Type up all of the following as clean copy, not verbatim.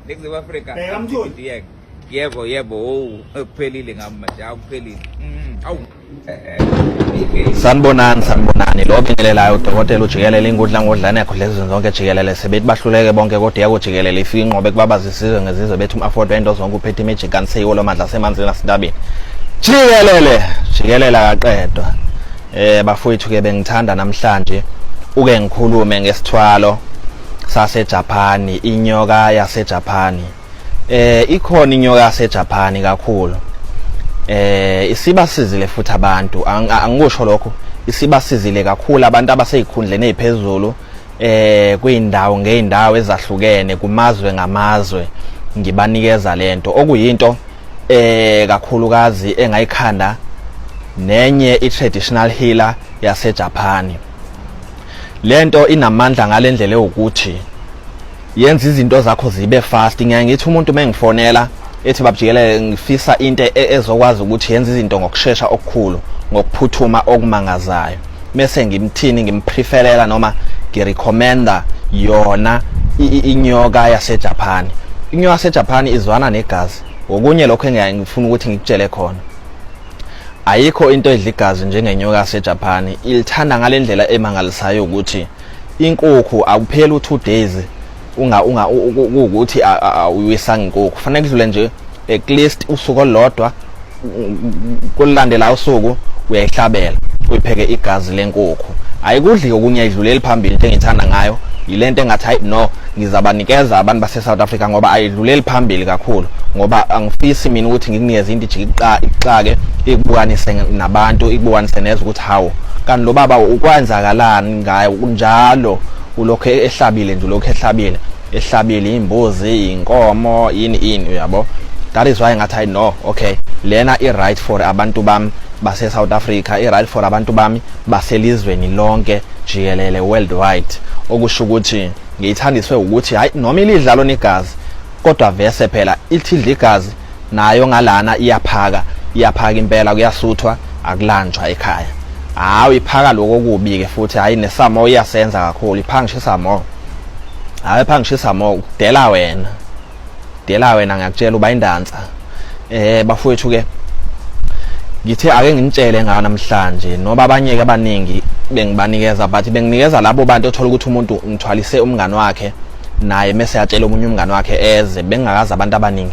Next Africa. Yebo kuphelile ngamanje akuphelile. Awu. Sanibonani lo bingelelayo udokotela ujikelele ingudla ngodlana yakho lezi zonke jikelele sebethi bahluleke bonke kodwa yakujikelele ifika inqobe kubabazisizwe ngezizwe bethu afford into zonke uphethe magic kanseyiko lomandla semanzini nasidabini jikelela kaqedwa bafowethu ke bengithanda namhlanje uke ngikhulume ngesithwalo saseJapani inyoka yaseJapani ikhona inyoka yaseJapani kakhulu isibasizile futhi abantu angikusho lokho isibasizile kakhulu abantu abaseyikhundleni eziphezulu kuyindawo ngeindawo ezahlukene kumazwe ngamazwe ngibanikeza lento okuyinto kakhulukazi engayikhanda nenye i-traditional healer yaseJapani. Lento inamandla ngalendlela ukuthi yenza izinto zakho zibe fast. Ngiyayithi umuntu mengifonela ethi babujikele ngifisa into ezokwazi ukuthi yenza izinto ngokusheshsha okukhulu ngokuphuthuma okumangazayo bese ngimthini ngimpreferela noma ngirecommenda yona inyoka yaseJapani. Inyoka yaseJapani izwana negazi. Okunye lokho engiyangifuna ukuthi ngikutshele khona ayikho into edla igazi njengenyoka yaseJapani. Ilithanda ngalendlela emangalisayo ukuthi inkukhu akuphela u2 days ukuthi uyisanga inkukhu kufanele kudlule nje at least usuku olodwa kulandela usuku uyayihlabela uyipheke igazi lenkukhu. Ayikudli okunye idluleli phambili into engithanda ngayo yilento engathi hayi no ngizabanikeza abantu base South Africa ngoba ayidluleli phambili kakhulu ngoba angifisi mina ukuthi ngikunikeze into ixake ikubukanise nabantu ikubukanise neze ukuthi hawo kanti lo baba ukwenzakalani ngayo kunjalo ulokho ehlabile nje ulokho ehlabile imbuzi inkomo ini uyabo. That is why ngathi no okay lena I right for abantu bami base South Africa I right for abantu bami baselizweni lonke jikelele worldwide okusho ukuthi ngiyithandiswe ukuthi hayi noma ilidlalo negazi kodwa vese phela ithidla igazi nayo ngalana iyaphaka impela kuyasuthwa akulanjwa ekhaya. Hawu iphaka lokho kubi ke futhi hayi nesamo iyasenza kakhulu iphangishisa mo. Hayi phangishisa mo dela wena ngiyakutshela uba indansa. Bafowethu ke ngithe ake nginitshele ngana namhlanje noba abanye ke abaningi bengibanikeza but benginikeza labo bantu othola ukuthi umuntu ngithwalise umngane wakhe naye mase yatshela umunye umngane wakhe eze bengakazi abantu abaningi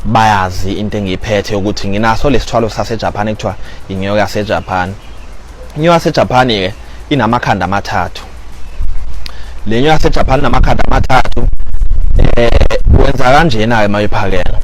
bayazi into engiyiphethe ukuthi nginaso lesithwalo saseJapani ekuthiwa inyoka yaseJapani. Inyoka yaseJapani ke inamakhanda amathathu. Le nyoka yaseJapani inamakhanda amathathu wenza kanjena ke mayiphakela